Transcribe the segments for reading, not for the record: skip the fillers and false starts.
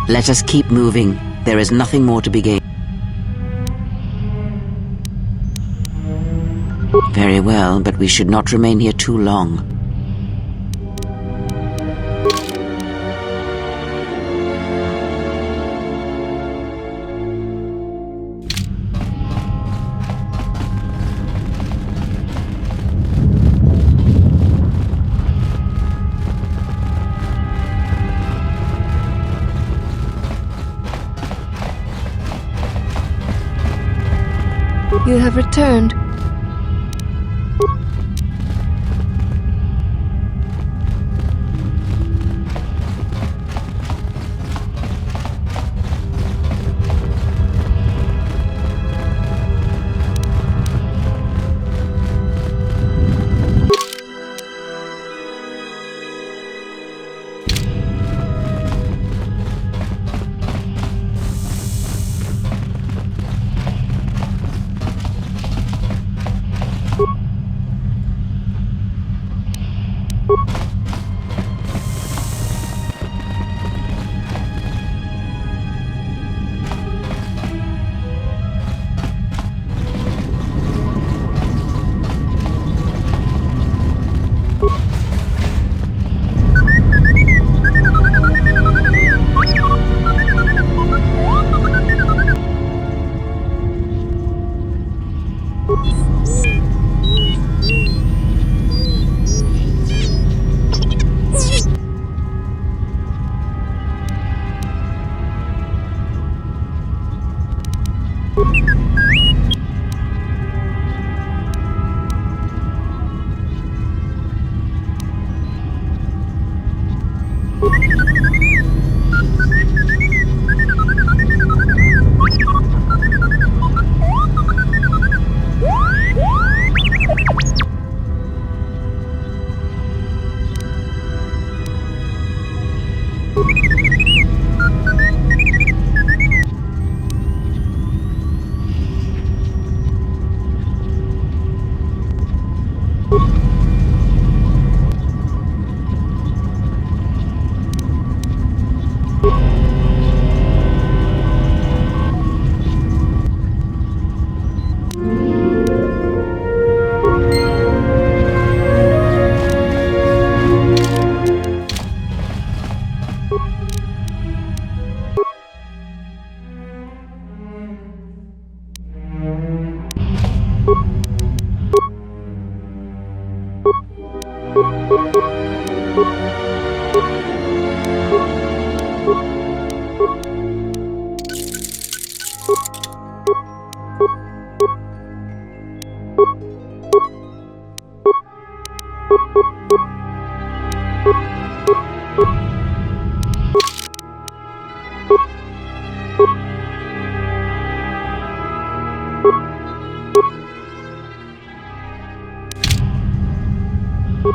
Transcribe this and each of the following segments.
Let us keep moving. There is nothing more to be gained. Very well, but we should not remain here too long. You have returned.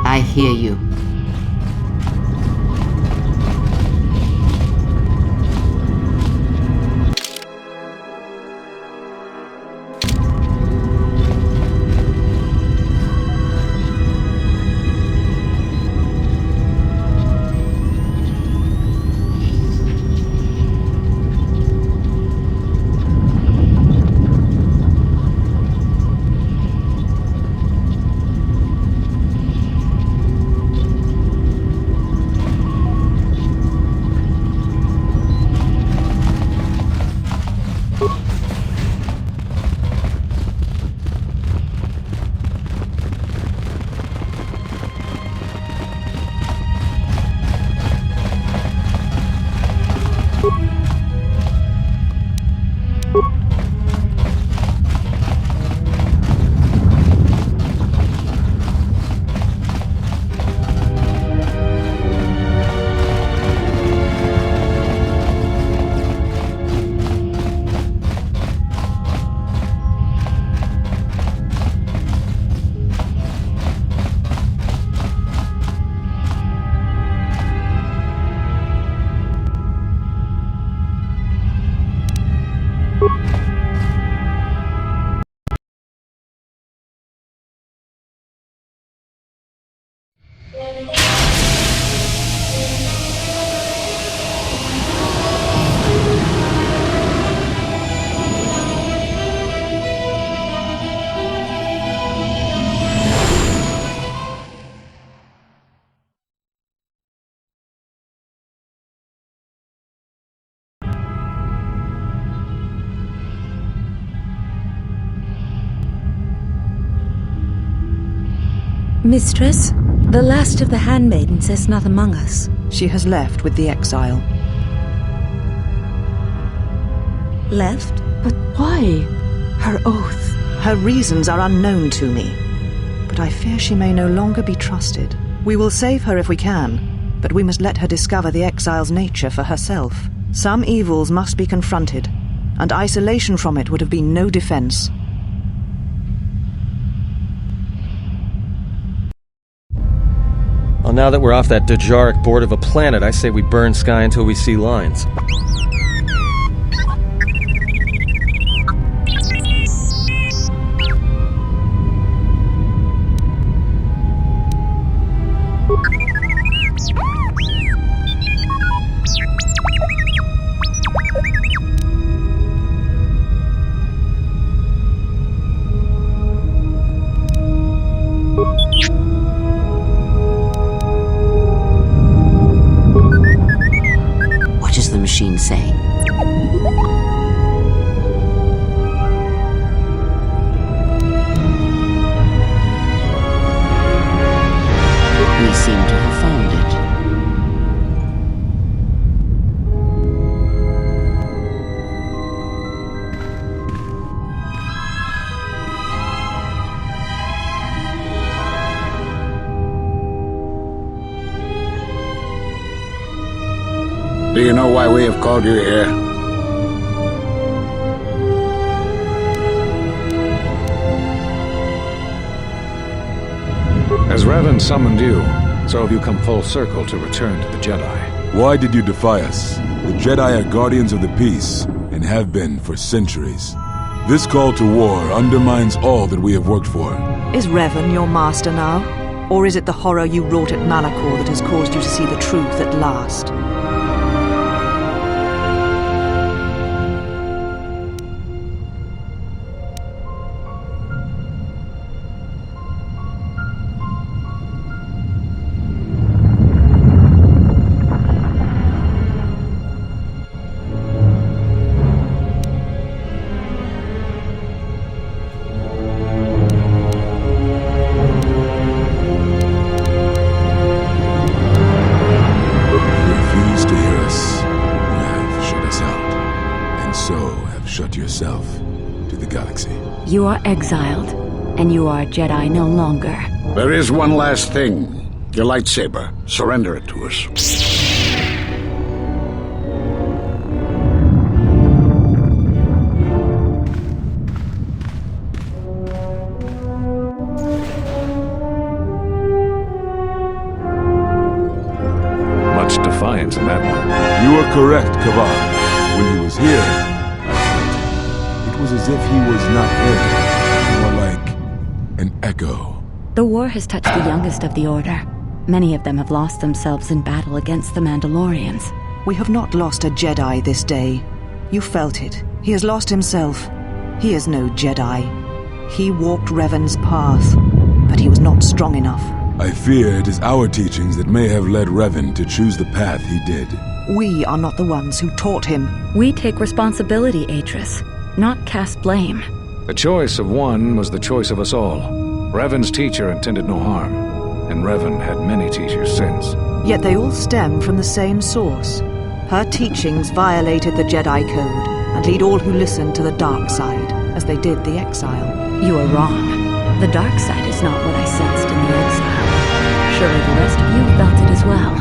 I hear you. Mistress, the last of the handmaidens is not among us. She has left with the exile. Left? But why? Her oath. Her reasons are unknown to me, but I fear she may no longer be trusted. We will save her if we can, but we must let her discover the exile's nature for herself. Some evils must be confronted, and isolation from it would have been no defense. Well, now that we're off that Dajaric board of a planet, I say we burn sky until we see lines. What is the machine saying? We seem to have found it. Do you know why we have called you here? As Revan summoned you, so have you come full circle to return to the Jedi. Why did you defy us? The Jedi are guardians of the peace, and have been for centuries. This call to war undermines all that we have worked for. Is Revan your master now? Or is it the horror you wrought at Malachor that has caused you to see the truth at last? You are exiled, and you are a Jedi no longer. There is one last thing. Your lightsaber. Surrender it to us. Much defiance in that one. You are correct, Kaval. When he was here, it was as if he was not here. More like an echo. The war has touched the youngest of the Order. Many of them have lost themselves in battle against the Mandalorians. We have not lost a Jedi this day. You felt it. He has lost himself. He is no Jedi. He walked Revan's path, but he was not strong enough. I fear it is our teachings that may have led Revan to choose the path he did. We are not the ones who taught him. We take responsibility, Atris, not cast blame. The choice of one was the choice of us all. Revan's teacher intended no harm, and Revan had many teachers since. Yet they all stem from the same source. Her teachings violated the Jedi Code and lead all who listen to the dark side, as they did the exile. You are wrong. The dark side is not what I sensed in the exile. Surely the rest of you felt it as well.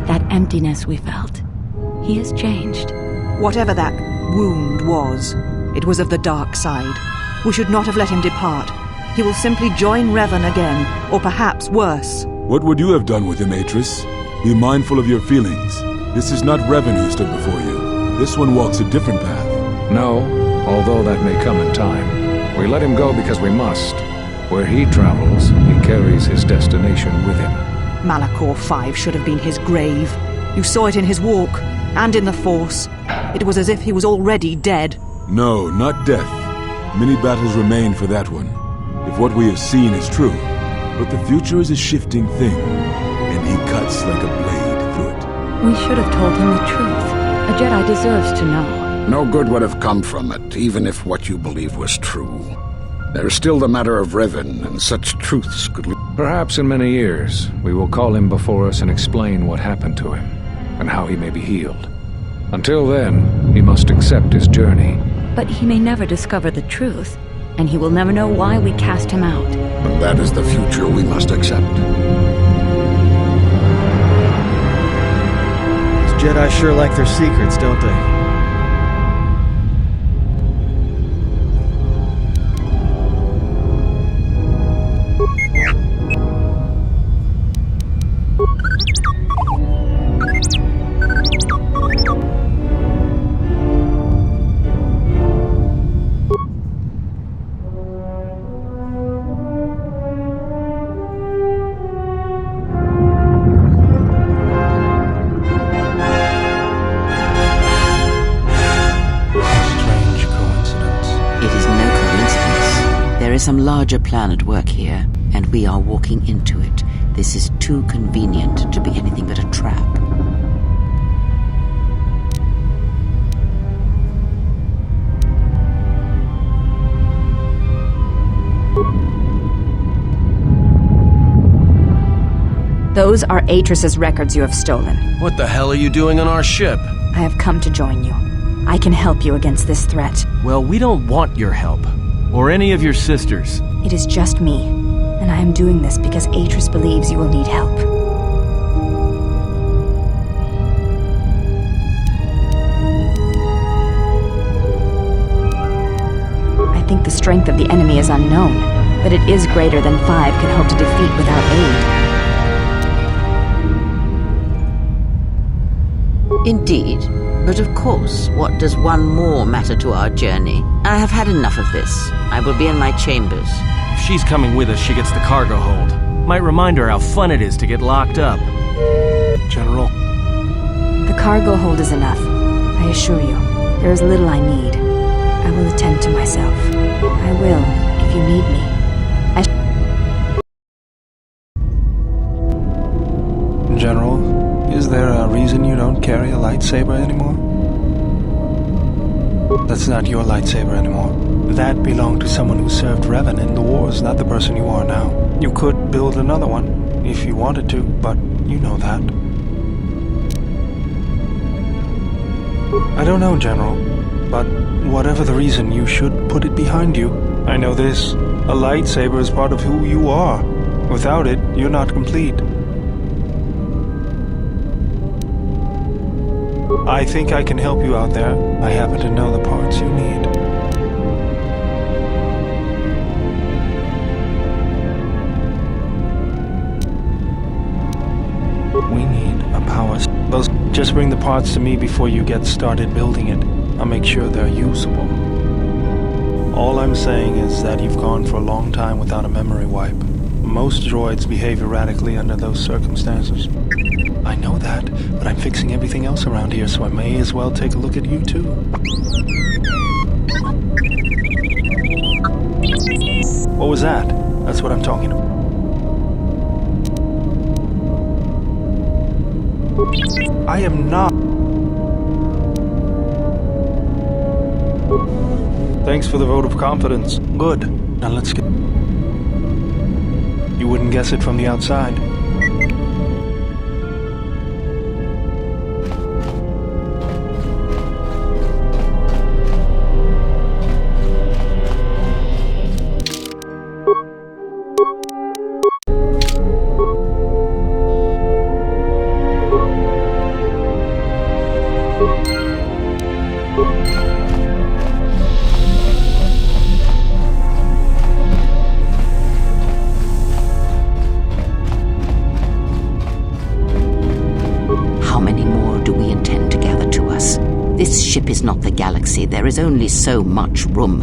That emptiness we felt. He has changed. Whatever that wound was, it was of the dark side. We should not have let him depart. He will simply join Revan again, or perhaps worse. What would you have done with him, Atris? Be mindful of your feelings. This is not Revan who stood before you. This one walks a different path. No, although that may come in time. We let him go because we must. Where he travels, he carries his destination with him. Malachor 5 should have been his grave. You saw it in his walk, and in the Force. It was as if he was already dead. No, not death. Many battles remain for that one, if what we have seen is true. But the future is a shifting thing, and he cuts like a blade through it. We should have told him the truth. A Jedi deserves to know. No good would have come from it, even if what you believe was true. There's still the matter of Revan, and such truths could... Perhaps in many years, we will call him before us and explain what happened to him, and how he may be healed. Until then, he must accept his journey. But he may never discover the truth, and he will never know why we cast him out. But that is the future we must accept. These Jedi sure like their secrets, don't they? There is some larger plan at work here, and we are walking into it. This is too convenient to be anything but a trap. Those are Atris's records you have stolen. What the hell are you doing on our ship? I have come to join you. I can help you against this threat. Well, we don't want your help. Or any of your sisters. It is just me, and I am doing this because Atris believes you will need help. I think the strength of the enemy is unknown, but it is greater than 5 can hope to defeat without aid. Indeed. But of course, what does one more matter to our journey? I have had enough of this. I will be in my chambers. If she's coming with us, she gets the cargo hold. Might remind her how fun it is to get locked up. General. The cargo hold is enough. I assure you, there is little I need. I will attend to myself. I will, if you need me. General, is there a reason you don't carry a lightsaber anymore? That's not your lightsaber anymore. That belonged to someone who served Revan in the wars, not the person you are now. You could build another one, if you wanted to, but you know that. I don't know, General, but whatever the reason, you should put it behind you. I know this. A lightsaber is part of who you are. Without it, you're not complete. I think I can help you out there. I happen to know the parts you need. We need a power... Just bring the parts to me before you get started building it. I'll make sure they're usable. All I'm saying is that you've gone for a long time without a memory wipe. Most droids behave erratically under those circumstances. I know that, but I'm fixing everything else around here, so I may as well take a look at you too. What was that? That's what I'm talking about. I am not... Thanks for the vote of confidence. Good. Now let's get... You wouldn't guess it from the outside. This ship is not the galaxy. There is only so much room.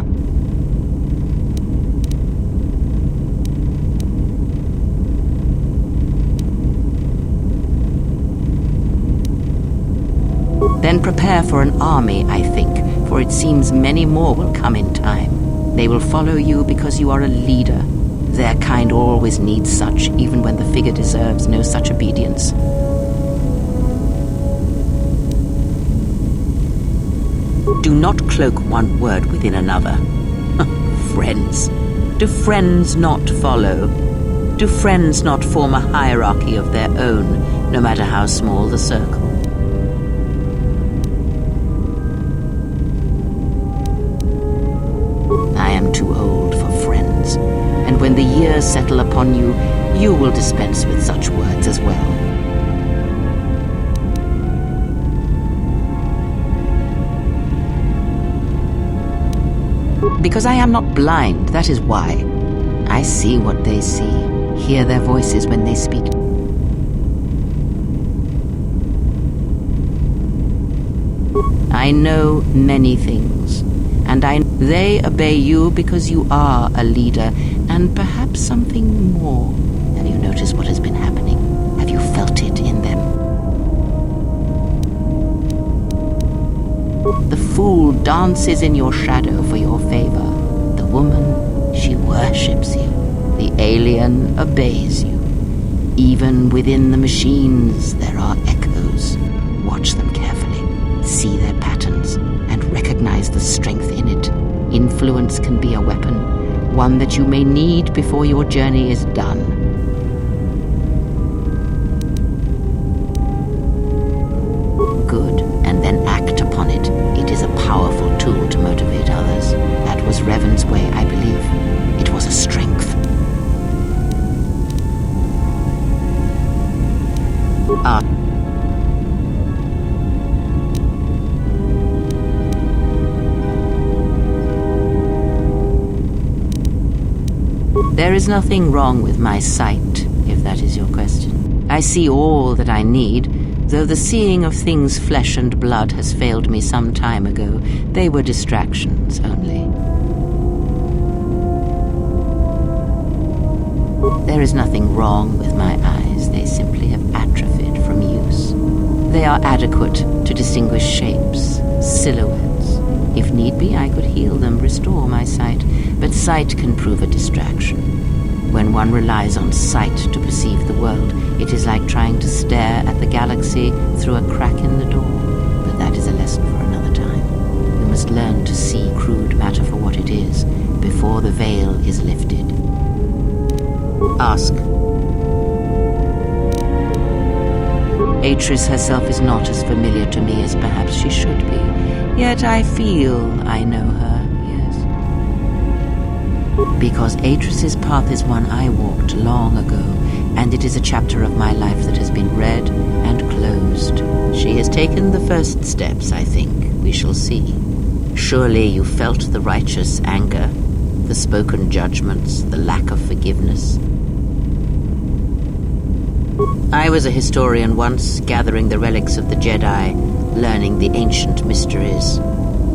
Then prepare for an army, I think, for it seems many more will come in time. They will follow you because you are a leader. Their kind always needs such, even when the figure deserves no such obedience. Do not cloak one word within another. Friends. Do friends not follow? Do friends not form a hierarchy of their own, no matter how small the circle? I am too old for friends, and when the years settle upon you, you will dispense with such words as well. Because I am not blind, that is why. I see what they see, hear their voices when they speak. I know many things, and they obey you because you are a leader, and perhaps something more. Have you noticed what has been happening? Have you felt it in them? The fool dances in your shadow for your favor. The woman, she worships you. The alien obeys you. Even within the machines, there are echoes. Watch them carefully. See their patterns and recognize the strength in it. Influence can be a weapon, one that you may need before your journey is done. Good, and then act upon it. It is a powerful tool to motivate others. That was Revan's way, I believe. It was a strength. There is nothing wrong with my sight, if that is your question. I see all that I need, though the seeing of things flesh and blood has failed me some time ago. They were distractions only. There is nothing wrong with my eyes. They simply have atrophied from use. They are adequate to distinguish shapes, silhouettes. If need be, I could heal them, restore my sight. But sight can prove a distraction. When one relies on sight to perceive the world, it is like trying to stare at the galaxy through a crack in the door. But that is a lesson for another time. You must learn to see crude matter for what it is, before the veil is lifted. Ask. Atris herself is not as familiar to me as perhaps she should be. Yet I feel I know her. Because Atris's path is one I walked long ago, and it is a chapter of my life that has been read and closed. She has taken the first steps, I think. We shall see. Surely you felt the righteous anger, the spoken judgments, the lack of forgiveness. I was a historian once, gathering the relics of the Jedi, learning the ancient mysteries.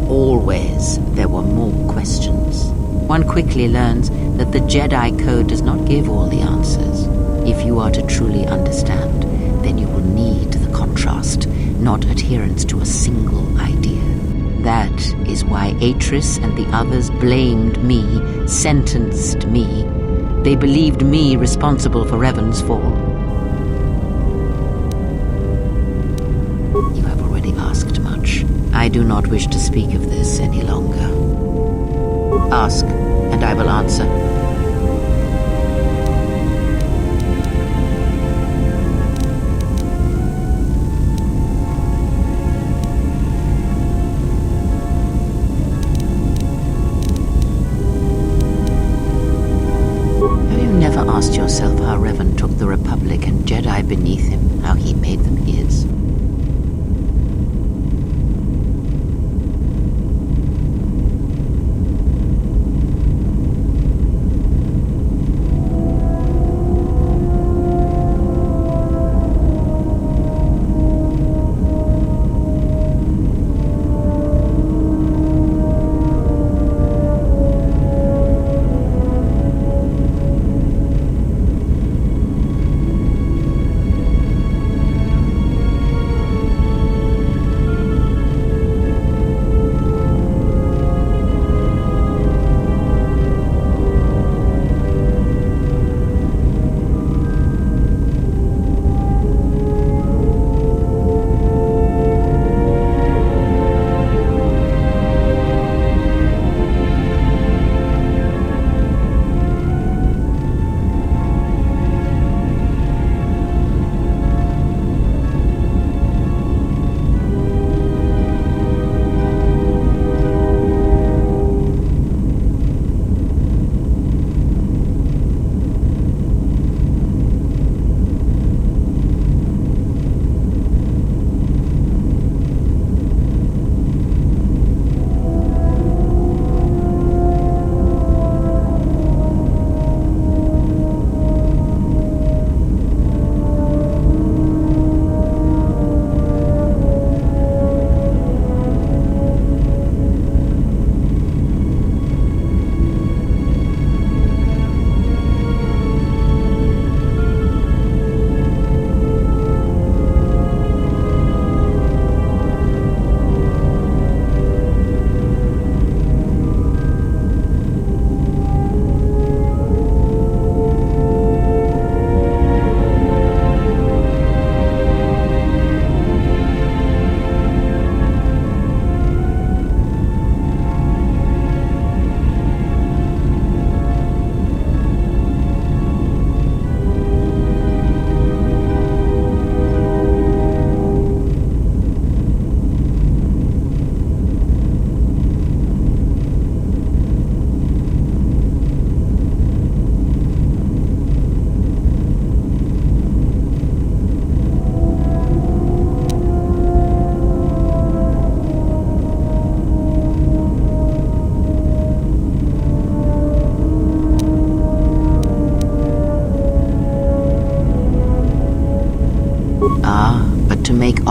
Always there were more questions. One quickly learns that the Jedi Code does not give all the answers. If you are to truly understand, then you will need the contrast, not adherence to a single idea. That is why Atris and the others blamed me, sentenced me. They believed me responsible for Revan's fall. You have already asked much. I do not wish to speak of this any longer. Ask, and I will answer. Have you never asked yourself how Revan took the Republic and Jedi beneath him, how he made them his?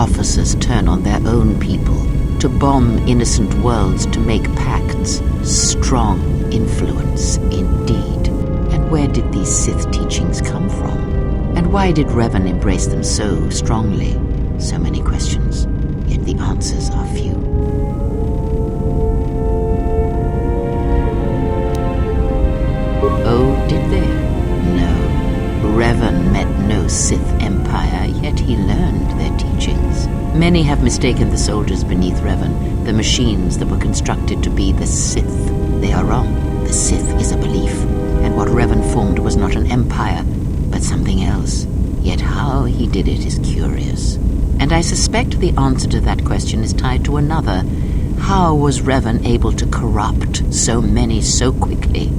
officers turn on their own people, to bomb innocent worlds, to make pacts. Strong influence, indeed. And where did these Sith teachings come from? And why did Revan embrace them so strongly? So many questions, yet the answers are few. Oh, did they? No. Revan met no Sith Empire, yet he learned their teachings. Many have mistaken the soldiers beneath Revan, the machines that were constructed to be the Sith. They are wrong. The Sith is a belief, and what Revan formed was not an empire, but something else. Yet how he did it is curious. And I suspect the answer to that question is tied to another. How was Revan able to corrupt so many so quickly?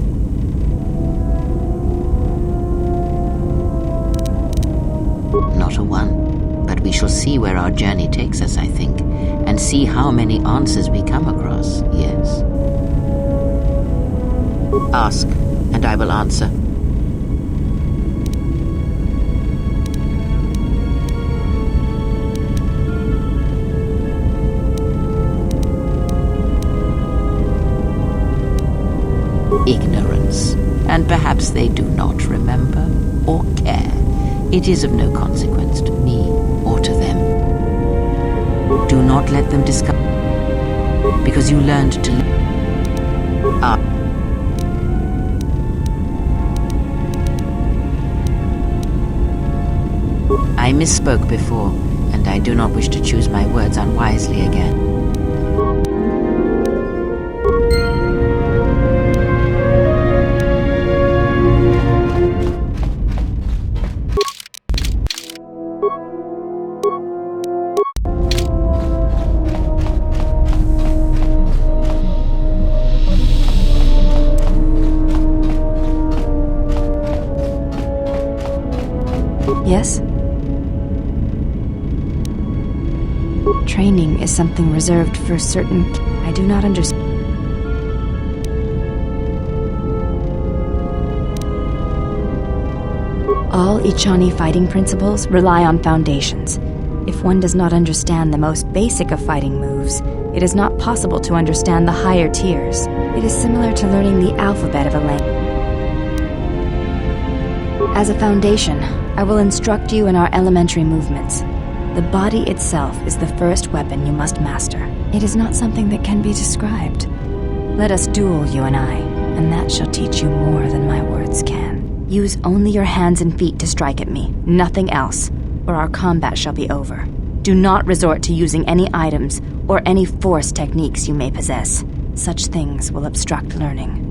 Not a one, but we shall see where our journey takes us, I think, and see how many answers we come across, yes. Ask, and I will answer. Ignorance, and perhaps they do not remember or care. It is of no consequence to me or to them. Do not let them discover, because you learned to I misspoke before, and I do not wish to choose my words unwisely again. Yes? Training is something reserved for certain... I do not understand. All Ichani fighting principles rely on foundations. If one does not understand the most basic of fighting moves, it is not possible to understand the higher tiers. It is similar to learning the alphabet of a language. As a foundation, I will instruct you in our elementary movements. The body itself is the first weapon you must master. It is not something that can be described. Let us duel, you and I, and that shall teach you more than my words can. Use only your hands and feet to strike at me, nothing else, or our combat shall be over. Do not resort to using any items or any force techniques you may possess. Such things will obstruct learning.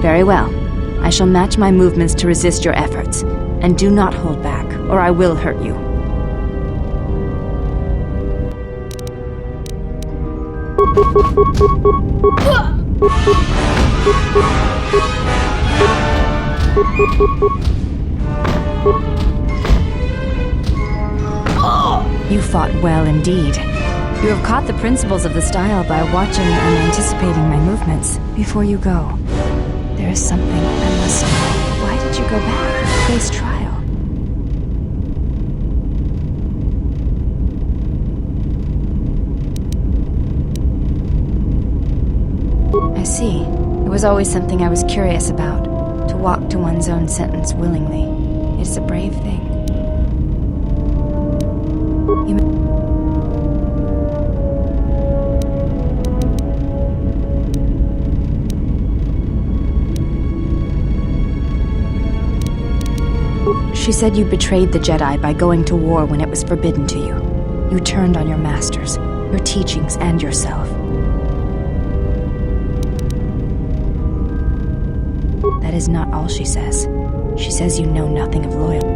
Very well. I shall match my movements to resist your efforts. And do not hold back, or I will hurt you. You fought well indeed. You have caught the principles of the style by watching and anticipating my movements. Before you go, there is something I must know. Why did you go back and face trial? I see. It was always something I was curious about. To walk to one's own sentence willingly. It is a brave thing. She said you betrayed the Jedi by going to war when it was forbidden to you. You turned on your masters, your teachings, and yourself. That is not all she says. She says you know nothing of loyalty.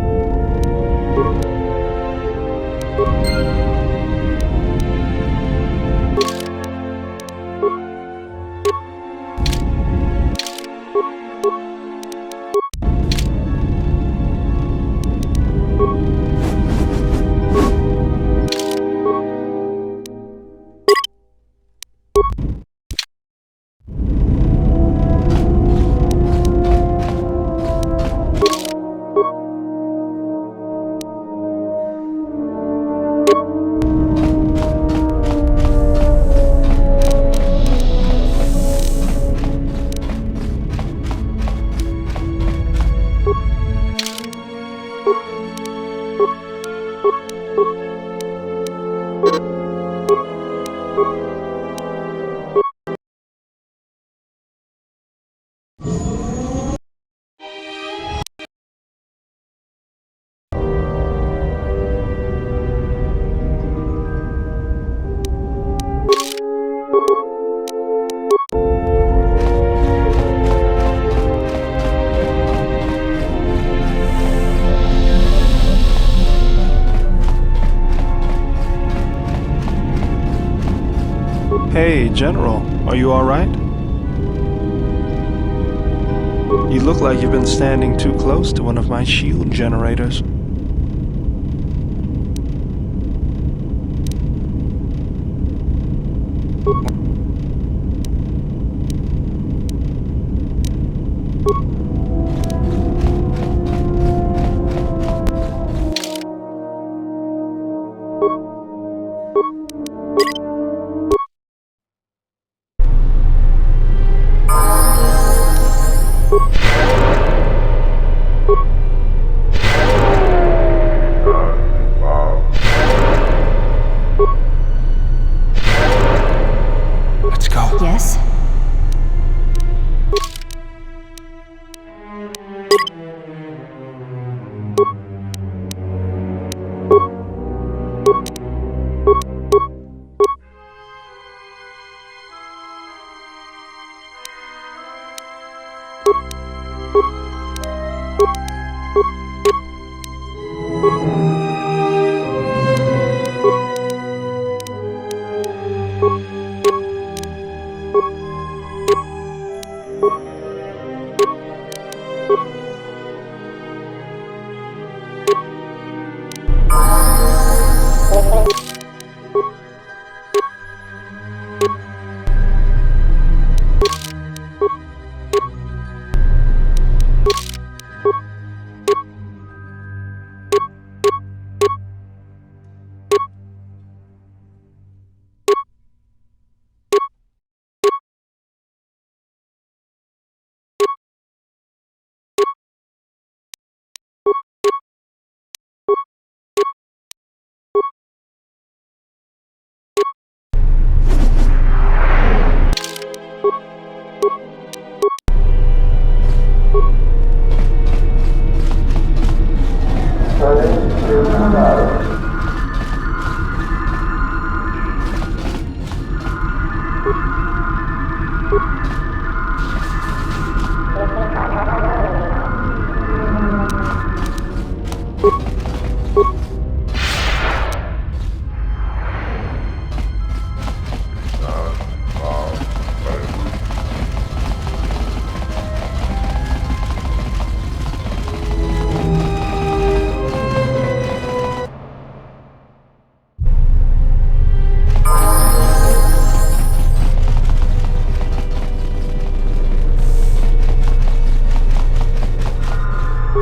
Hey, General, are you alright? You look like you've been standing too close to one of my shield generators. Let's go. Yes?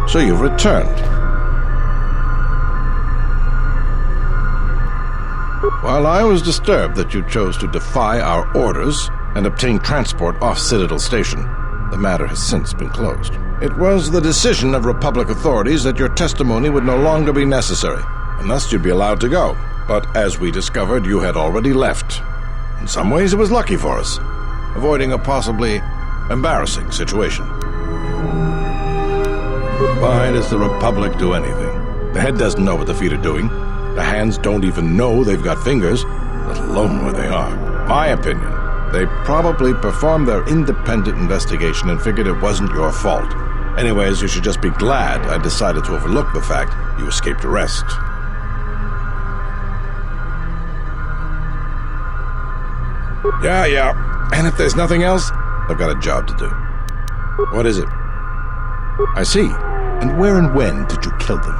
So you've returned. While I was disturbed that you chose to defy our orders and obtain transport off Citadel Station, the matter has since been closed. It was the decision of Republic authorities that your testimony would no longer be necessary, and thus you'd be allowed to go. But as we discovered, you had already left. In some ways, it was lucky for us, avoiding a possibly embarrassing situation. Why does the Republic do anything? The head doesn't know what the feet are doing. The hands don't even know they've got fingers, let alone where they are. My opinion, they probably performed their independent investigation and figured it wasn't your fault. Anyways, you should just be glad I decided to overlook the fact you escaped arrest. Yeah. And if there's nothing else, I've got a job to do. What is it? I see. And where and when did you kill them?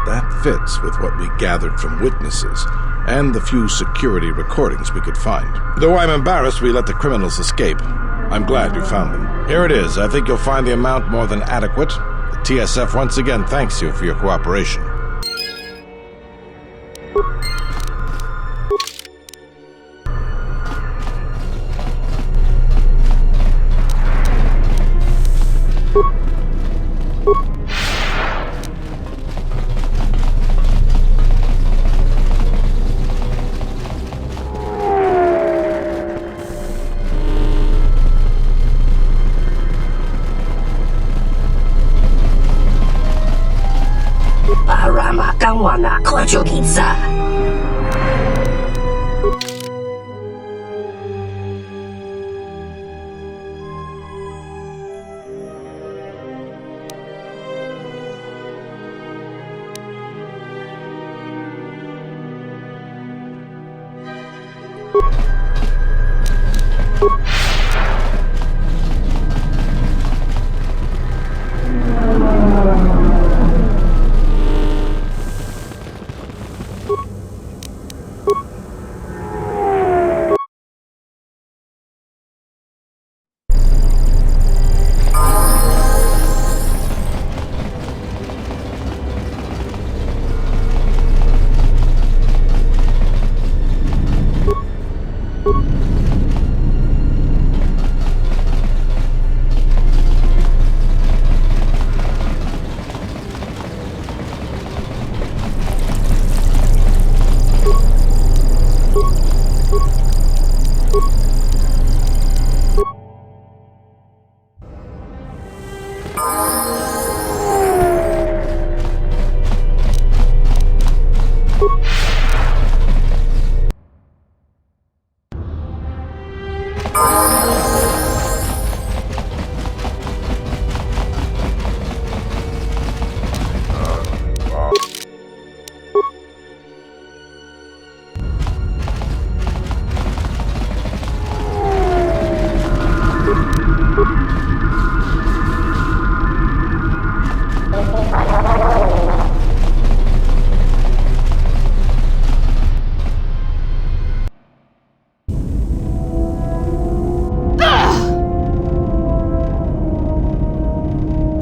That fits with what we gathered from witnesses and the few security recordings we could find. Though I'm embarrassed we let the criminals escape, I'm glad you found them. Here it is. I think you'll find the amount more than adequate. The TSF once again thanks you for your cooperation.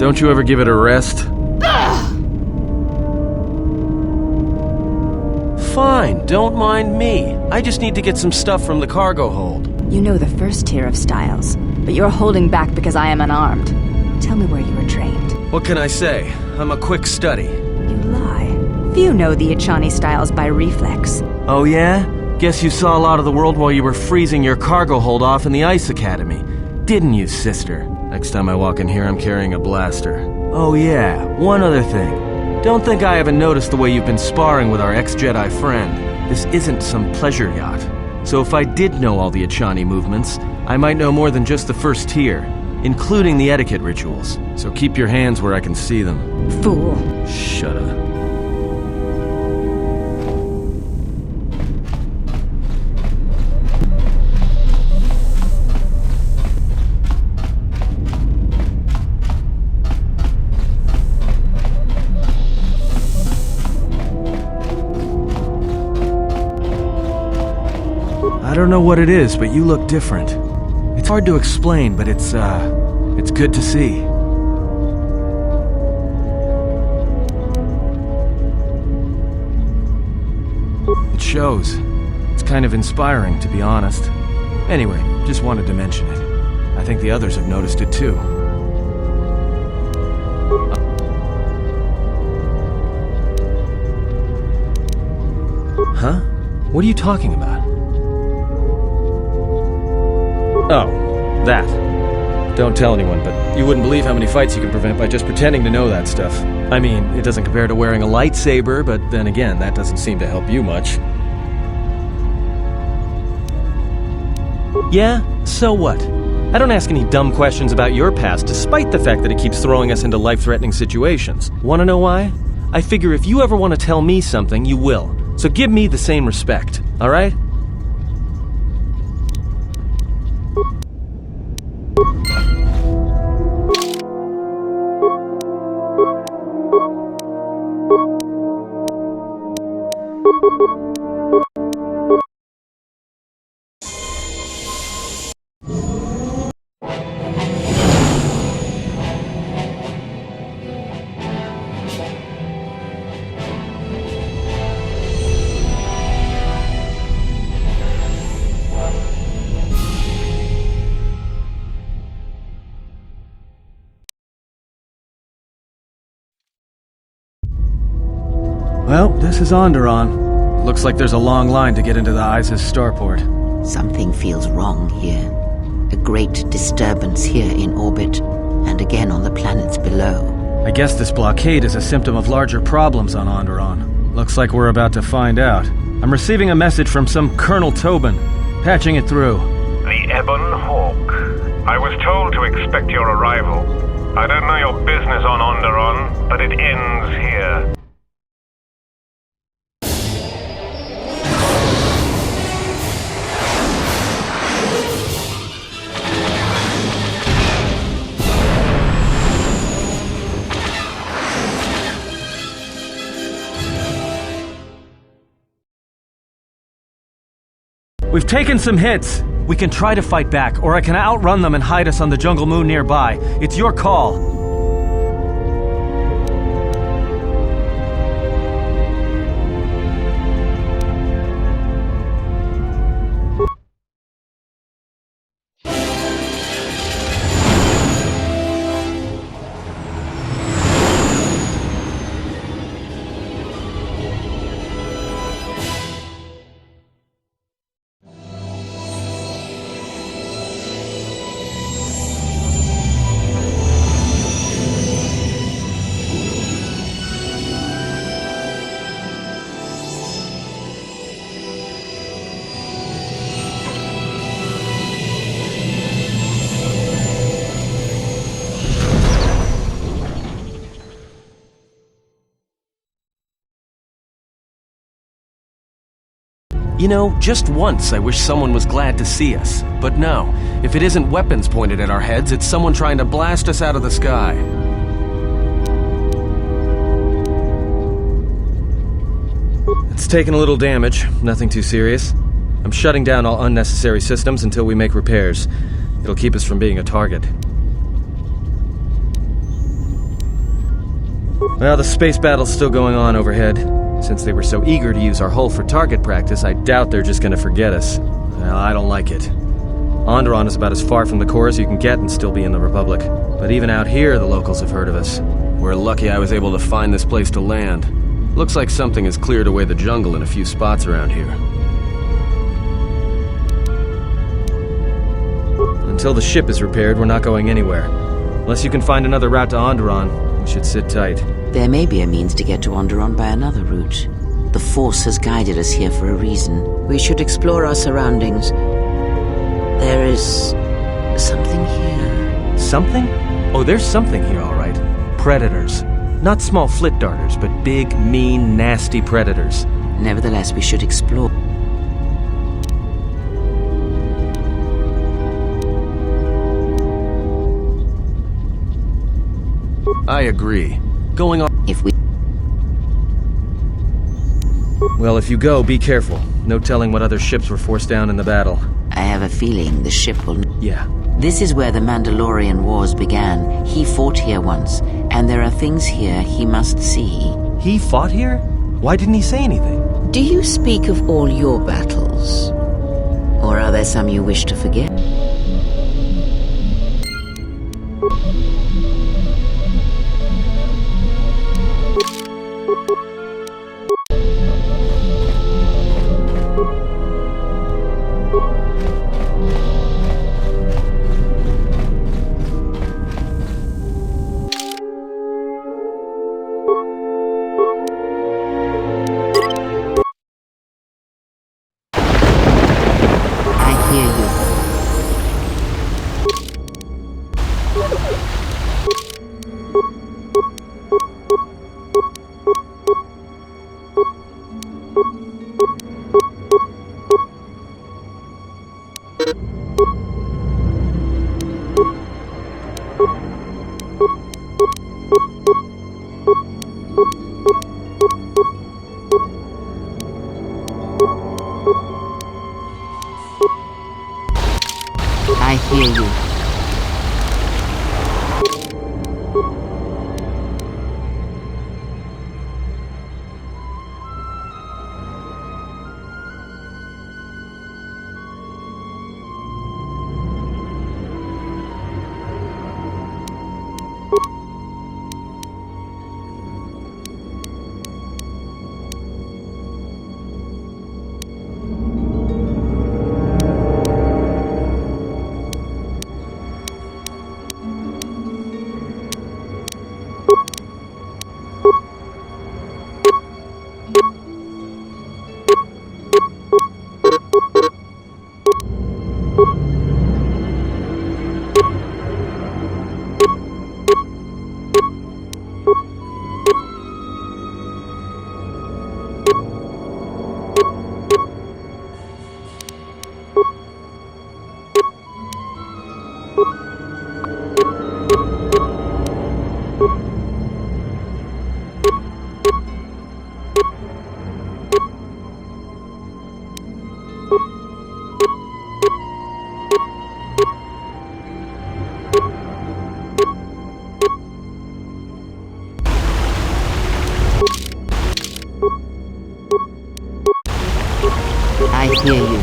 Don't you ever give it a rest? Fine, don't mind me. I just need to get some stuff from the cargo hold. You know the first tier of styles, but you're holding back because I am unarmed. Tell me where you were trained. What can I say? I'm a quick study. You lie. Few know the Echani styles by reflex. Oh yeah? Guess you saw a lot of the world while you were freezing your cargo hold off in the Ice Academy. Didn't you, sister? Next time I walk in here, I'm carrying a blaster. Oh yeah, one other thing. Don't think I haven't noticed the way you've been sparring with our ex-Jedi friend. This isn't some pleasure yacht. So if I did know all the Echani movements, I might know more than just the first tier, including the etiquette rituals. So keep your hands where I can see them. Fool. Shut up. I don't know what it is, but you look different. It's hard to explain, but it's good to see. It shows. It's kind of inspiring, to be honest. Anyway, just wanted to mention it. I think the others have noticed it too. Huh? What are you talking about? Oh, that. Don't tell anyone, but you wouldn't believe how many fights you can prevent by just pretending to know that stuff. I mean, it doesn't compare to wearing a lightsaber, but then again, that doesn't seem to help you much. Yeah? So what? I don't ask any dumb questions about your past, despite the fact that it keeps throwing us into life-threatening situations. Wanna know why? I figure if you ever want to tell me something, you will. So give me the same respect, alright? Well, this is Onderon. Looks like there's a long line to get into the Isis starport. Something feels wrong here. A great disturbance here in orbit, and again on the planets below. I guess this blockade is a symptom of larger problems on Onderon. Looks like we're about to find out. I'm receiving a message from some Colonel Tobin. Patching it through. The Ebon Hawk. I was told to expect your arrival. I don't know your business on Onderon, but it ends here. We've taken some hits. We can try to fight back, or I can outrun them and hide us on the jungle moon nearby. It's your call. You know, just once I wish someone was glad to see us. But no, if it isn't weapons pointed at our heads, it's someone trying to blast us out of the sky. It's taken a little damage, nothing too serious. I'm shutting down all unnecessary systems until we make repairs. It'll keep us from being a target. Well, the space battle's still going on overhead. Since they were so eager to use our hull for target practice, I doubt they're just gonna forget us. Well, I don't like it. Onderon is about as far from the core as you can get and still be in the Republic. But even out here, the locals have heard of us. We're lucky I was able to find this place to land. Looks like something has cleared away the jungle in a few spots around here. Until the ship is repaired, we're not going anywhere. Unless you can find another route to Onderon, we should sit tight. There may be a means to get to Onderon by another route. The Force has guided us here for a reason. We should explore our surroundings. There is something here. Something? Oh, there's something here, all right. Predators. Not small flit darters, but big, mean, nasty predators. Nevertheless, we should explore. I agree. Going on. If we... Well, if you go, be careful. No telling what other ships were forced down in the battle. I have a feeling the ship will... Yeah. This is where the Mandalorian Wars began. He fought here once, and there are things here he must see. He fought here? Why didn't he say anything? Do you speak of all your battles? Or are there some you wish to forget? I hear you. I hear you.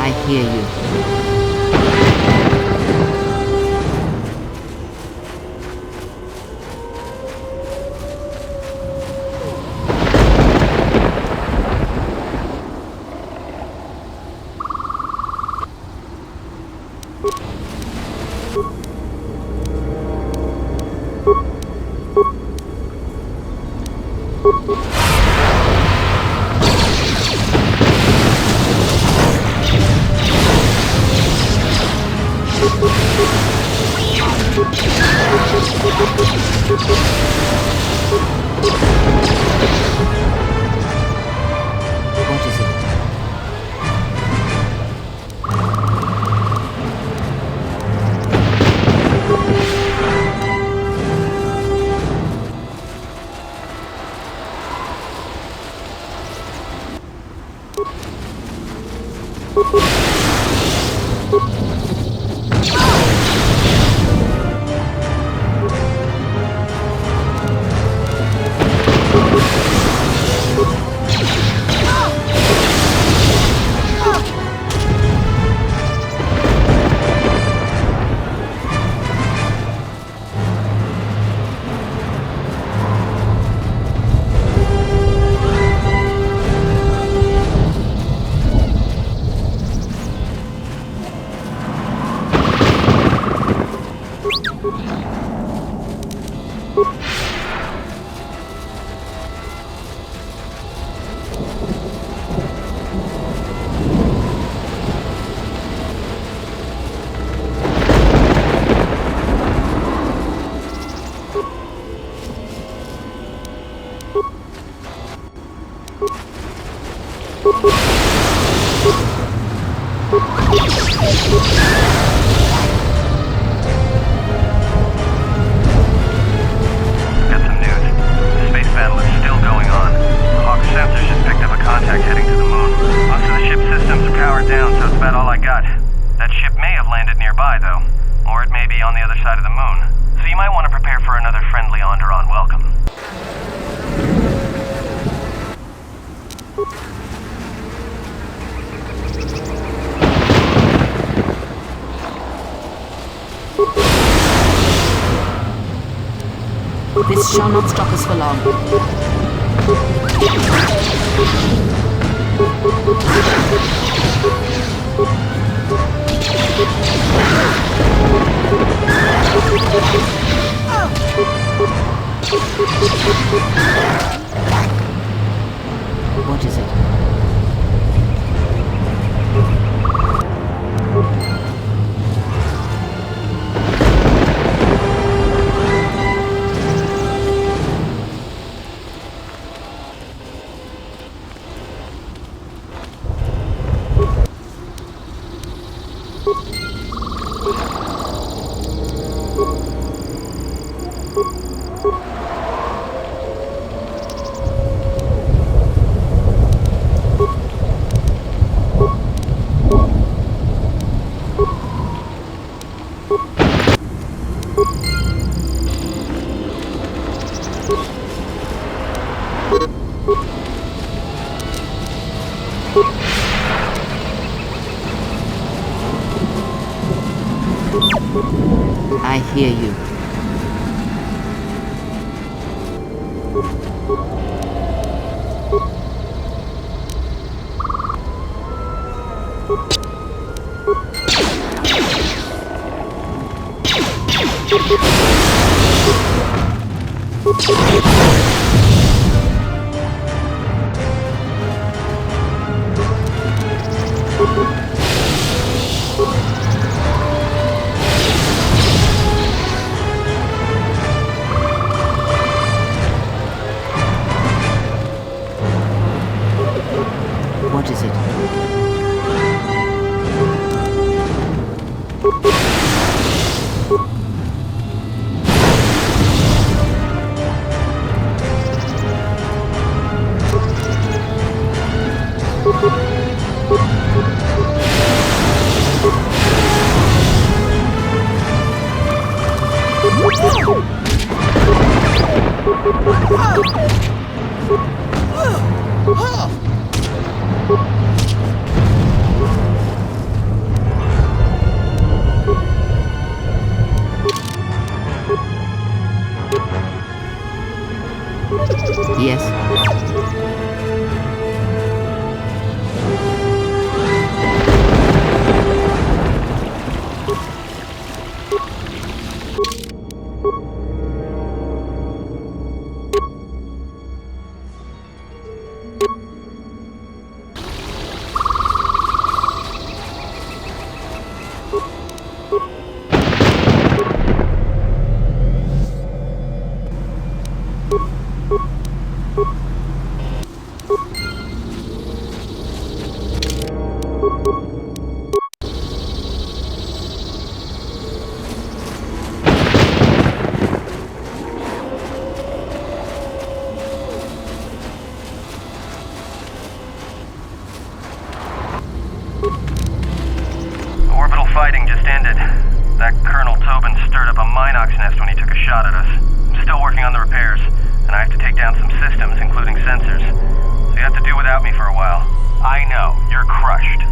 I hear you. This shall not stop us for long. What is it? I hear you. What is it? Yes. Tobin stirred up a Minox nest when he took a shot at us. I'm still working on the repairs, and I have to take down some systems, including sensors. So you have to do without me for a while. I know, you're crushed.